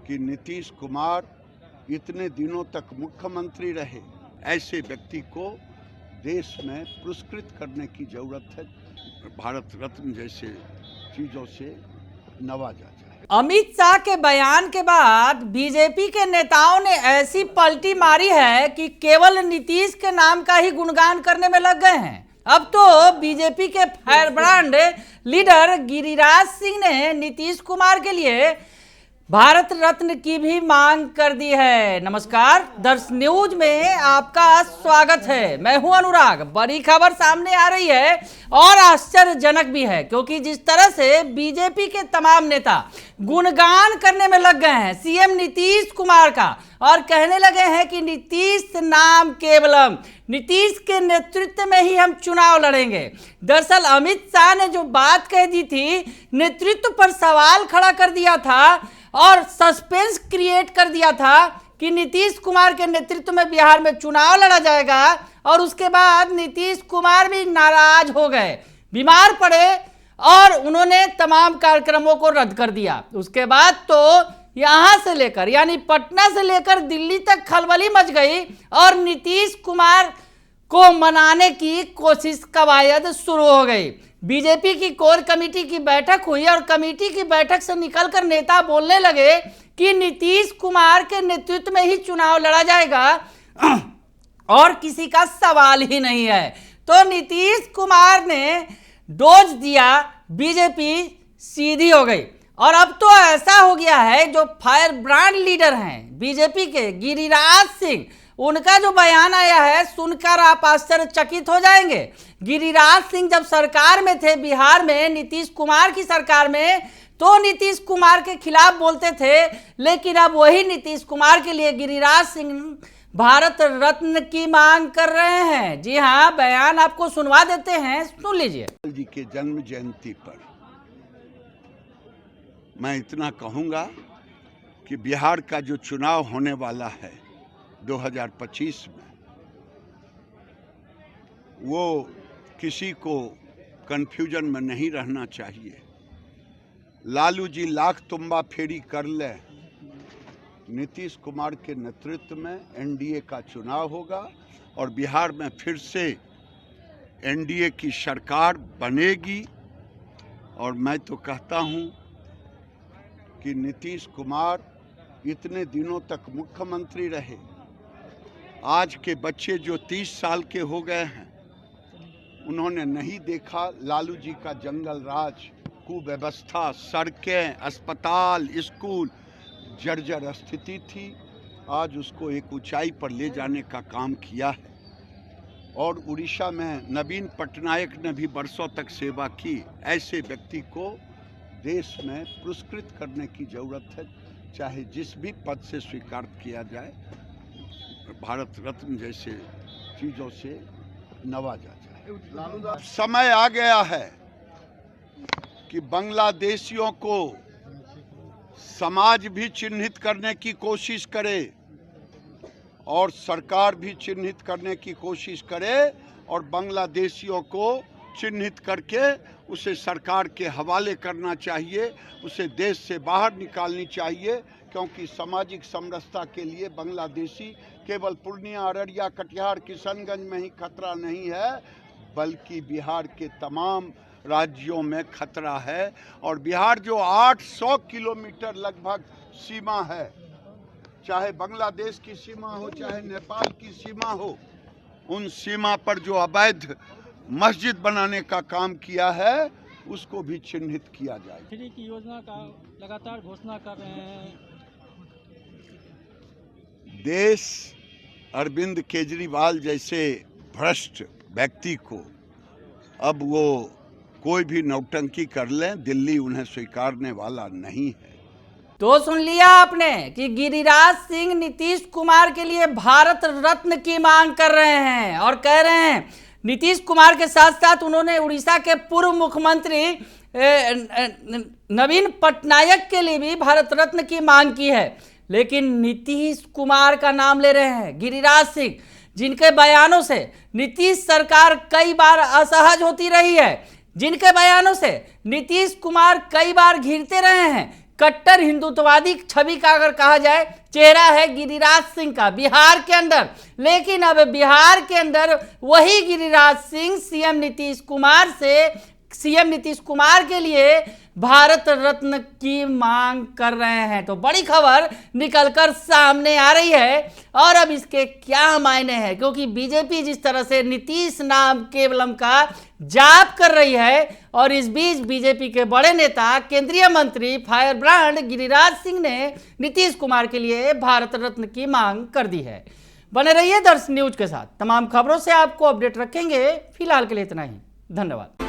कि नीतीश कुमार इतने दिनों तक मुख्यमंत्री रहे, ऐसे व्यक्ति को देश में पुरस्कृत करने की जरूरत है। भारत रत्न जैसे चीजों से नवाजा जाए। अमित शाह के बयान के बाद बीजेपी के नेताओं ने ऐसी पलटी मारी है कि केवल नीतीश के नाम का ही गुणगान करने में लग गए हैं। अब तो बीजेपी के फायरब्रांड लीडर गिरिराज सिंह ने नीतीश कुमार के लिए भारत रत्न की भी मांग कर दी है। नमस्कार, दर्श न्यूज में आपका स्वागत है। मैं हूं अनुराग। बड़ी खबर सामने आ रही है और आश्चर्यजनक भी है, क्योंकि जिस तरह से बीजेपी के तमाम नेता गुणगान करने में लग गए हैं सीएम नीतीश कुमार का और कहने लगे हैं कि नीतीश नाम केवलम, नीतीश के नेतृत्व में ही हम चुनाव लड़ेंगे। दरअसल अमित शाह ने जो बात कह दी थी, नेतृत्व पर सवाल खड़ा कर दिया था और सस्पेंस क्रिएट कर दिया था कि नीतीश कुमार के नेतृत्व में बिहार में चुनाव लड़ा जाएगा, और उसके बाद नीतीश कुमार भी नाराज हो गए, बीमार पड़े और उन्होंने तमाम कार्यक्रमों को रद्द कर दिया। उसके बाद तो यहां से लेकर यानी पटना से लेकर दिल्ली तक खलबली मच गई और नीतीश कुमार को मनाने की कोशिश कवायद शुरू हो गई। बीजेपी की कोर कमेटी की बैठक हुई और कमेटी की बैठक से निकलकर नेता बोलने लगे कि नीतीश कुमार के नेतृत्व में ही चुनाव लड़ा जाएगा और किसी का सवाल ही नहीं है। तो नीतीश कुमार ने डोज दिया, बीजेपी सीधी हो गई। और अब तो ऐसा हो गया है, जो फायर ब्रांड लीडर हैं बीजेपी के गिरिराज सिंह, उनका जो बयान आया है सुनकर आप आश्चर्यचकित हो जाएंगे। गिरिराज सिंह जब सरकार में थे बिहार में, नीतीश कुमार की सरकार में, तो नीतीश कुमार के खिलाफ बोलते थे, लेकिन अब वही नीतीश कुमार के लिए गिरिराज सिंह भारत रत्न की मांग कर रहे हैं। जी हाँ, बयान आपको सुनवा देते हैं, सुन लीजिए। जी के जन्म जयंती पर मैं इतना कहूंगा कि बिहार का जो चुनाव होने वाला है 2025 में, वो किसी को कंफ्यूजन में नहीं रहना चाहिए। लालू जी लाख तुम्बा फेरी कर ले, नीतीश कुमार के नेतृत्व में एनडीए का चुनाव होगा और बिहार में फिर से एनडीए की सरकार बनेगी। और मैं तो कहता हूं कि नीतीश कुमार इतने दिनों तक मुख्यमंत्री रहे, आज के बच्चे जो 30 साल के हो गए हैं, उन्होंने नहीं देखा लालू जी का जंगल राज, कुव्यवस्था, सड़कें, अस्पताल, स्कूल जर्जर स्थिति थी। आज उसको एक ऊंचाई पर ले जाने का काम किया है। और उड़ीसा में नवीन पटनायक ने भी बरसों तक सेवा की। ऐसे व्यक्ति को देश में पुरस्कृत करने की जरूरत है, चाहे जिस भी पद से स्वीकार किया जाए। भारत रत्न जैसे चीजों से नवाजा जाए। समय आ गया है कि बांग्लादेशियों को समाज भी चिन्हित करने की कोशिश करे और सरकार भी चिन्हित करने की कोशिश करे, और बांग्लादेशियों को चिन्हित करके उसे सरकार के हवाले करना चाहिए, उसे देश से बाहर निकालनी चाहिए। क्योंकि सामाजिक समरसता के लिए बांग्लादेशी केवल पूर्णिया, अररिया, कटिहार, किशनगंज में ही खतरा नहीं है, बल्कि बिहार के तमाम राज्यों में खतरा है। और बिहार जो 800 किलोमीटर लगभग सीमा है, चाहे बांग्लादेश की सीमा हो चाहे नेपाल की सीमा हो, उन सीमा पर जो अवैध मस्जिद बनाने का काम किया है उसको भी चिन्हित किया जाए। फ्री की योजना का लगातार घोषणा कर रहे हैं। देश अरविंद केजरीवाल जैसे भ्रष्ट व्यक्ति को अब वो कोई भी नौटंकी कर लें, दिल्ली उन्हें स्वीकारने वाला नहीं है। तो सुन लिया आपने कि गिरिराज सिंह नीतीश कुमार के लिए भारत रत्न की मांग कर रहे हैं और कह रहे हैं, नीतीश कुमार के साथ साथ उन्होंने उड़ीसा के पूर्व मुख्यमंत्री नवीन पटनायक के लिए भी भारत रत्न की मांग की है। लेकिन नीतीश कुमार का नाम ले रहे हैं गिरिराज सिंह, जिनके बयानों से नीतीश सरकार कई बार असहज होती रही है, जिनके बयानों से नीतीश कुमार कई बार घिरते रहे हैं कट्टर हिंदुत्ववादी छवि का अगर कहा जाए, चेहरा है गिरिराज सिंह का बिहार के अंदर। लेकिन अब बिहार के अंदर वही गिरिराज सिंह सीएम नीतीश कुमार के लिए भारत रत्न की मांग कर रहे हैं। तो बड़ी खबर निकलकर सामने आ रही है और अब इसके क्या मायने हैं, क्योंकि बीजेपी जिस तरह से नीतीश नाम केवलम का जाप कर रही है और इस बीच बीजेपी के बड़े नेता केंद्रीय मंत्री फायर ब्रांड गिरिराज सिंह ने नीतीश कुमार के लिए भारत रत्न की मांग कर दी है। बने रहिए दर्श न्यूज के साथ, तमाम खबरों से आपको अपडेट रखेंगे। फिलहाल के लिए इतना ही, धन्यवाद।